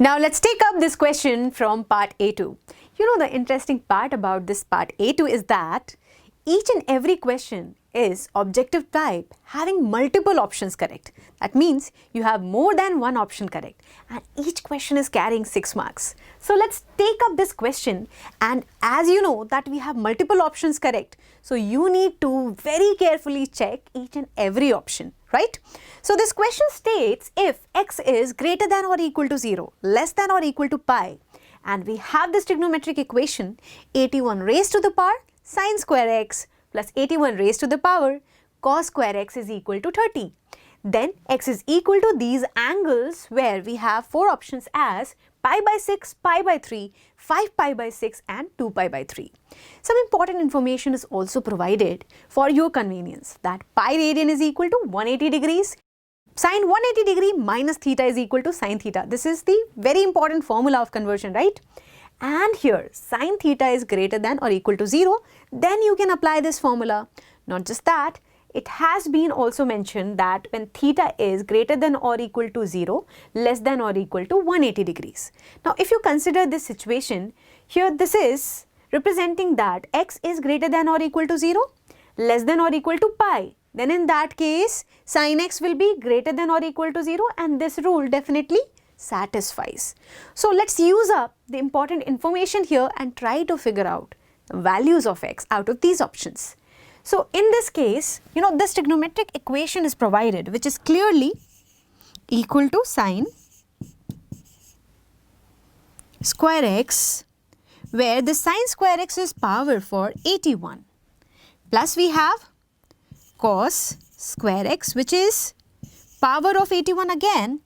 Now let's take up this question from part A2. You know, the interesting part about this part A2 is that each and every question is objective type having multiple options correct. That means you have more than one option correct and each question is carrying 6 marks. So let's take up this question, and as you know that we have multiple options correct, so you need to very carefully check each and every option, right? So this question states if x is greater than or equal to 0, less than or equal to pi, and we have this trigonometric equation 81 raised to the power sine square x plus 81 raised to the power cos square x is equal to 30. Then x is equal to these angles where we have 4 options as pi by 6, pi by 3, 5 pi by 6 and 2 pi by 3. Some important information is also provided for your convenience that pi radian is equal to 180 degrees. Sine 180 degree minus theta is equal to sine theta. This is the very important formula of conversion, right? And here sine theta is greater than or equal to 0, then you can apply this formula. Not just that, it has been also mentioned that when theta is greater than or equal to 0, less than or equal to 180 degrees. Now if you consider this situation, here this is representing that x is greater than or equal to 0, less than or equal to pi. Then in that case, sin x will be greater than or equal to 0, and this rule definitely satisfies. So let's use up the important information here and try to figure out the values of x out of these options. So in this case, you know, this trigonometric equation is provided which is clearly equal to sine square x, where the sine square x is power for 81, plus we have cos square x which is power of 81 again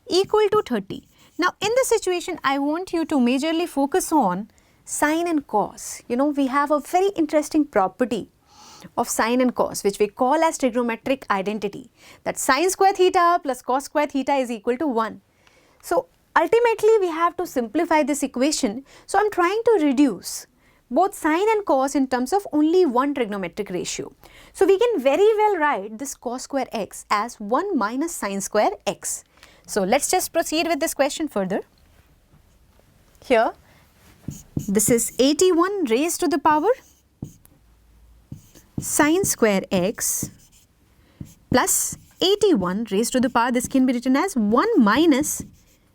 equal to 30. Now in this situation I want you to majorly focus on sine and cos. You know, we have a very interesting property of sine and cos which we call as trigonometric identity, that sine square theta plus cos square theta is equal to 1. So ultimately we have to simplify this equation. So I am trying to reduce both sine and cos in terms of only one trigonometric ratio. So we can very well write this cos square x as 1 minus sine square x. So let's just proceed with this question further. Here this is 81 raised to the power sine square x plus 81 raised to the power, this can be written as 1 minus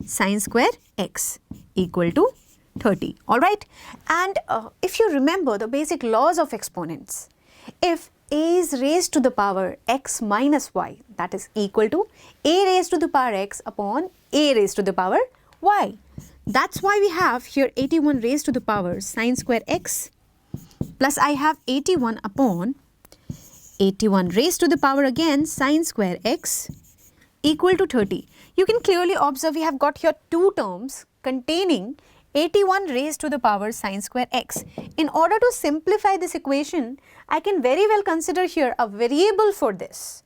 sine square x equal to 30. Alright, and if you remember the basic laws of exponents, if a is raised to the power x minus y, that is equal to a raised to the power x upon a raised to the power y. That's why we have here 81 raised to the power sine square x plus I have 81 upon 81 raised to the power again sine square x equal to 30. You can clearly observe we have got here two terms containing 81 raised to the power sine square x. In order to simplify this equation, I can very well consider here a variable for this.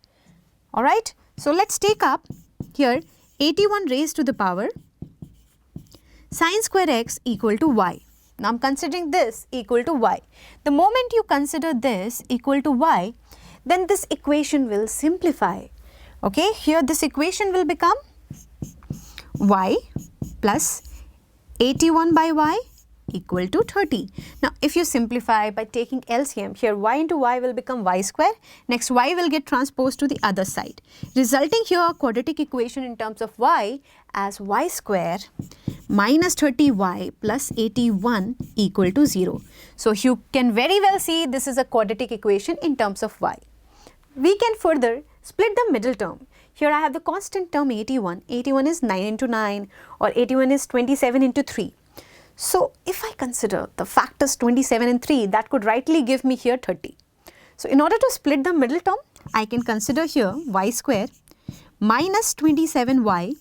Alright, so let's take up here 81 raised to the power sine square x equal to y. Now I am considering this equal to y. The moment you consider this equal to y, then this equation will simplify. Okay, here this equation will become y plus 81 by y equal to 30. Now if you simplify by taking LCM, here y into y will become y square, next y will get transposed to the other side, resulting here a quadratic equation in terms of y as y square minus 30y plus 81 equal to 0. So you can very well see this is a quadratic equation in terms of y. We can further split the middle term. Here I have the constant term 81. 81 is 9 into 9 or 81 is 27 into 3. So if I consider the factors 27 and 3, that could rightly give me here 30. So in order to split the middle term, I can consider here y square minus 27y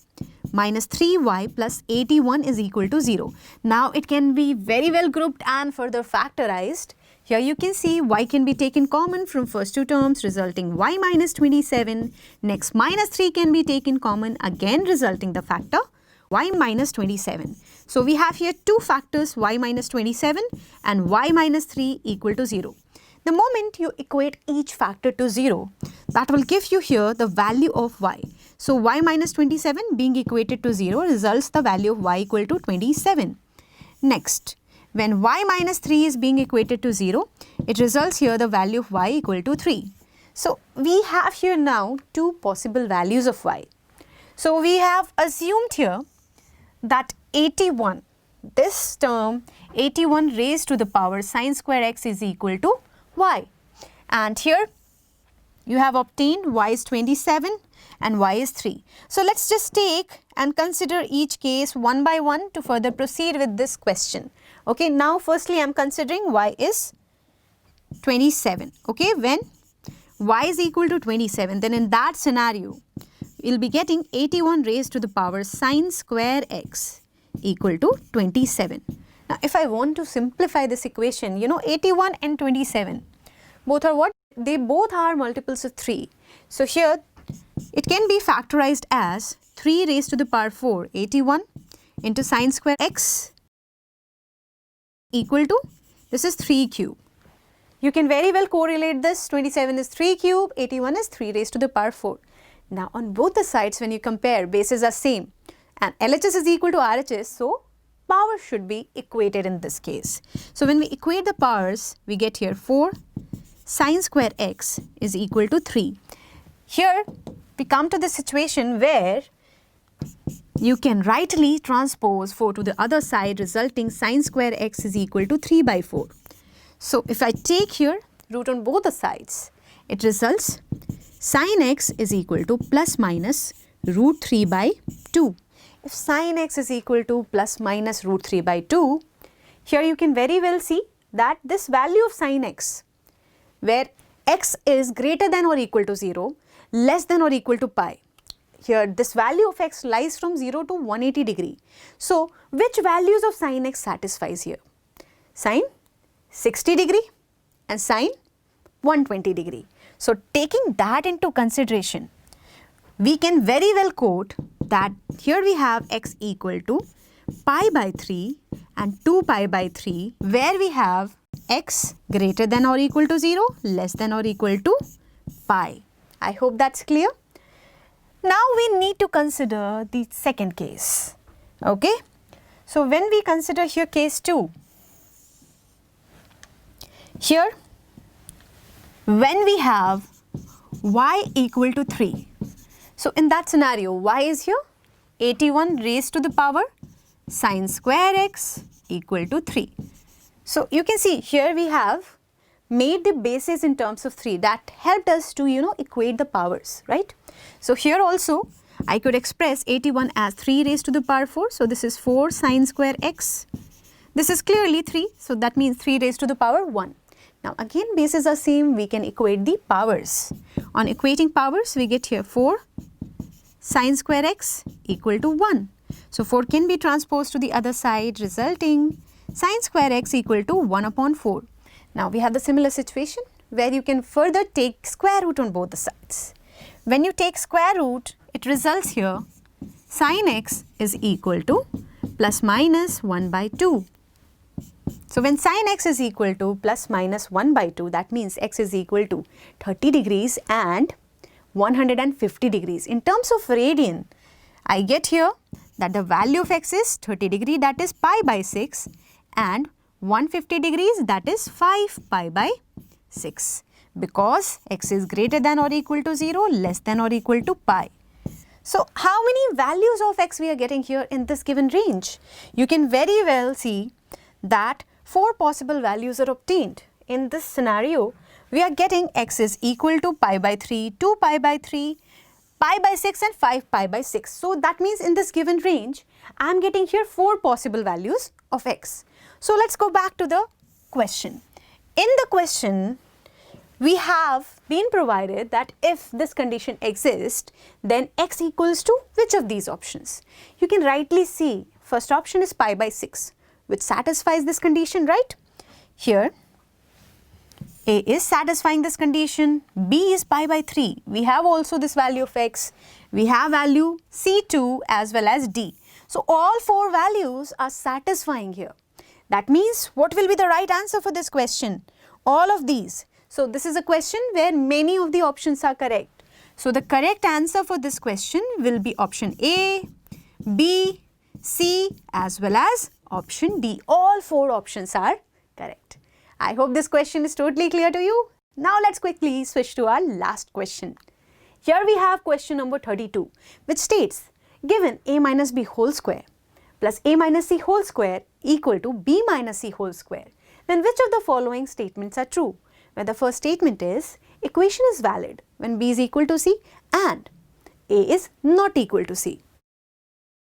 minus 3y plus 81 is equal to 0. Now it can be very well grouped and further factorized. Here you can see y can be taken common from first two terms, resulting y minus 27. Next minus 3 can be taken common, again resulting the factor y minus 27. So we have here two factors, y minus 27 and y minus 3 equal to 0. The moment you equate each factor to 0, that will give you here the value of y. So y minus 27 being equated to 0 results the value of y equal to 27. Next, when y minus 3 is being equated to 0, it results here the value of y equal to 3. So we have here now two possible values of y. So we have assumed here that 81, this term 81 raised to the power sine square x is equal to y. And here you have obtained y is 27 and y is 3. So let's just take and consider each case one by one to further proceed with this question. Okay, now firstly I am considering y is 27. Okay, when y is equal to 27, then in that scenario we will be getting 81 raised to the power sine square x equal to 27. Now if I want to simplify this equation, you know 81 and 27 both are what? They both are multiples of 3. So here it can be factorized as 3 raised to the power 4, 81 into sine square x equal to, this is 3 cube. You can very well correlate this, 27 is 3 cube, 81 is 3 raised to the power 4. Now on both the sides when you compare, bases are same and LHS is equal to RHS, so power should be equated in this case. So when we equate the powers, we get here 4 sine square x is equal to 3. Here we come to the situation where you can rightly transpose 4 to the other side, resulting sine square x is equal to 3 by 4. So if I take here root on both the sides, it results sine x is equal to plus minus root 3 by 2. If sine x is equal to plus minus root 3 by 2, here you can very well see that this value of sine x, where x is greater than or equal to 0, less than or equal to pi. Here this value of x lies from 0 to 180 degree. So which values of sine x satisfies here? Sine 60 degree and sine 120 degree. So taking that into consideration, we can very well quote that here we have x equal to pi by 3 and 2 pi by 3, where we have x greater than or equal to 0, less than or equal to pi. I hope that's clear. Now we need to consider the second case. Okay. So when we consider here case 2, here when we have y equal to 3, so in that scenario y is here 81 raised to the power sine square x equal to 3. So you can see here we have made the bases in terms of 3 that helped us to equate the powers, right? So here also I could express 81 as 3 raised to the power 4. So this is 4 sine square x. This is clearly 3. So that means 3 raised to the power 1. Now again bases are same, we can equate the powers. On equating powers we get here 4 sine square x equal to 1. So 4 can be transposed to the other side, resulting sine square x equal to 1 upon 4. Now we have the similar situation where you can further take square root on both the sides. When you take square root, it results here sine x is equal to plus minus 1 by 2. So when sine x is equal to plus minus 1 by 2, that means x is equal to 30 degrees and 150 degrees. In terms of radian, I get here that the value of x is 30 degree, that is pi by 6, and 150 degrees, that is 5 pi by 6, because x is greater than or equal to 0, less than or equal to pi. So how many values of x we are getting here in this given range? You can very well see that 4 possible values are obtained. In this scenario, we are getting x is equal to pi by 3, 2 pi by 3, pi by 6 and 5 pi by 6. So that means in this given range, I am getting here 4 possible values of x. So let's go back to the question. In the question, we have been provided that if this condition exists, then x equals to which of these options? You can rightly see first option is pi by 6, which satisfies this condition, right? Here, A is satisfying this condition, B is pi by 3. We have also this value of x, we have value C2 as well as D. So all 4 values are satisfying here. That means what will be the right answer for this question? All of these. So this is a question where many of the options are correct. So the correct answer for this question will be option A, B, C as well as option D. All 4 options are correct. I hope this question is totally clear to you. Now let's quickly switch to our last question. Here we have question number 32, which states, given a minus b whole square plus a minus c whole square equal to b minus c whole square, then which of the following statements are true? Where the first statement is, equation is valid when b is equal to c and a is not equal to c.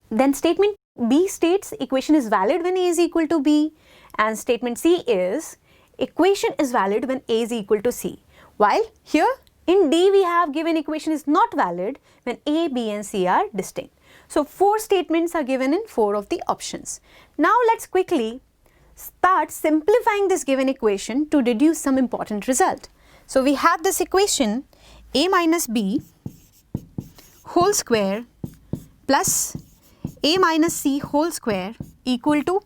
Then statement B states equation is valid when a is equal to b, and statement C is equation is valid when a is equal to c. While here in D we have given equation is not valid when a, b and c are distinct. So 4 statements are given in 4 of the options. Now let's quickly start simplifying this given equation to deduce some important result. So we have this equation a minus b whole square plus a minus c whole square equal to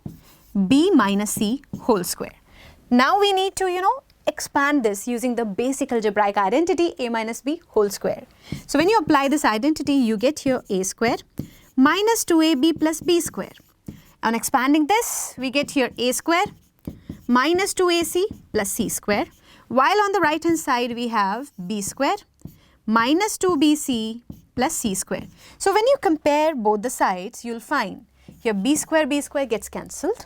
b minus c whole square. Now we need to, expand this using the basic algebraic identity a minus b whole square. So when you apply this identity, you get here a square minus 2ab plus b square. On expanding this, we get here a square minus 2ac plus c square, while on the right hand side we have b square minus 2bc plus c square. So when you compare both the sides, you'll find here b square gets cancelled.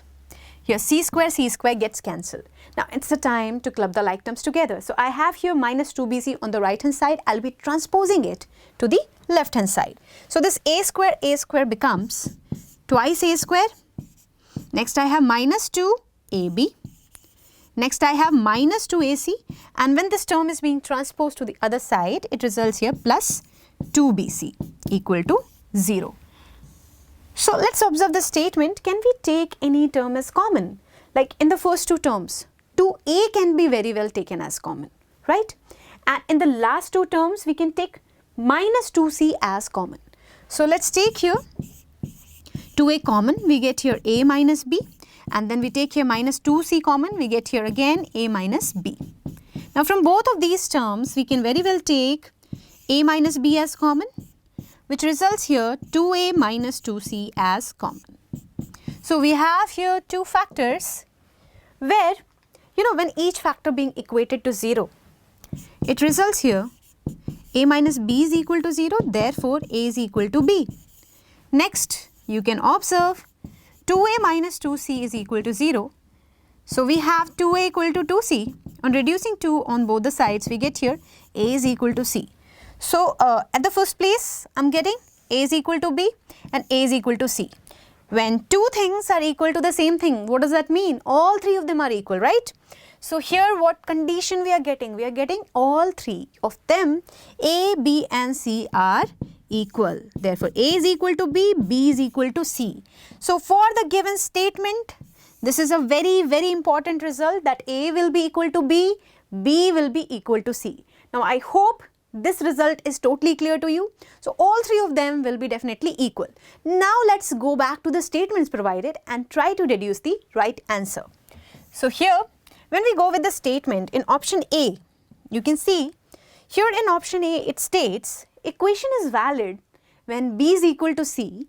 Here c square gets cancelled. Now it's the time to club the like terms together. So I have here minus 2bc on the right hand side. I'll be transposing it to the left hand side. So this a square becomes twice a square. Next I have minus 2ab. Next I have minus 2ac, and when this term is being transposed to the other side, it results here plus 2bc equal to 0. So let's observe the statement. Can we take any term as common? Like in the first 2 terms, 2a can be very well taken as common, right? And in the last 2 terms, we can take minus 2c as common. So let's take here 2a common, we get here a minus b, and then we take here minus 2c common, we get here again a minus b. Now from both of these terms, we can very well take a minus b as common, which results here 2a minus 2c as common. So we have here 2 factors where, when each factor being equated to 0, it results here a minus b is equal to 0, therefore a is equal to b. Next, you can observe 2a minus 2c is equal to 0. So we have 2a equal to 2c. On reducing 2 on both the sides, we get here a is equal to c. So at the first place, I'm getting a is equal to b and a is equal to c. When 2 things are equal to the same thing, what does that mean? All 3 of them are equal, right? So here what condition we are getting? We are getting all 3 of them, a, b and c are equal. Therefore, a is equal to b, b is equal to c. So for the given statement, this is a very, very important result that a will be equal to b, b will be equal to c. Now I hope this result is totally clear to you. So all 3 of them will be definitely equal. Now let's go back to the statements provided and try to deduce the right answer. So here, when we go with the statement in option A, you can see here in option A it states equation is valid when b is equal to c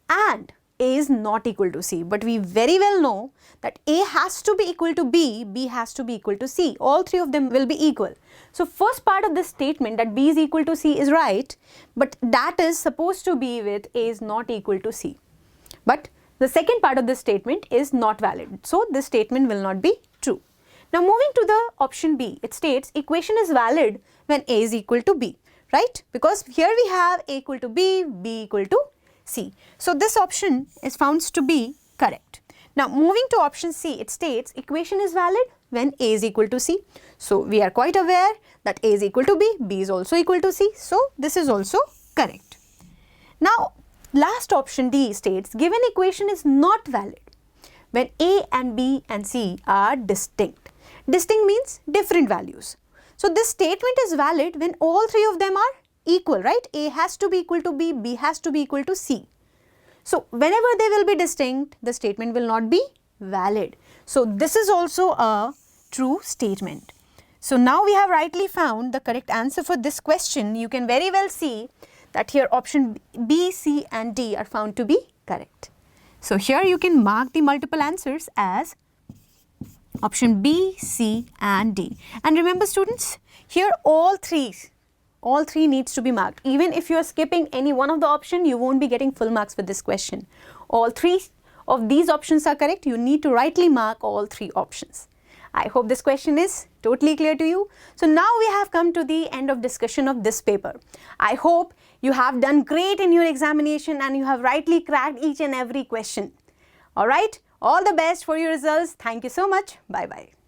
and a is not equal to c. But we very well know that a has to be equal to b, b has to be equal to c. All 3 of them will be equal. So first part of this statement that b is equal to c is right, but that is supposed to be with a is not equal to c. But the second part of this statement is not valid. So this statement will not be true. Now moving to the option B, it states equation is valid when a is equal to b, right? Because here we have a equal to b, b equal to c. So this option is found to be correct. Now moving to option C, it states equation is valid when a is equal to c. So we are quite aware that a is equal to b, b is also equal to c. So this is also correct. Now last option D states given equation is not valid when a and b and c are distinct. Distinct means different values. So this statement is valid when all 3 of them are equal, right? A has to be equal to b, b has to be equal to c. So whenever they will be distinct, the statement will not be valid. So this is also a true statement. So now we have rightly found the correct answer for this question. You can very well see that here option B, C and D are found to be correct. So here you can mark the multiple answers as option B, C and D. And remember students, here all three needs to be marked. Even if you are skipping any one of the option, you won't be getting full marks for this question. All three of these options are correct. You need to rightly mark all three options. I hope this question is totally clear to you. So now we have come to the end of discussion of this paper. I hope you have done great in your examination and you have rightly cracked each and every question. Alright, all the best for your results. Thank you so much. Bye-bye.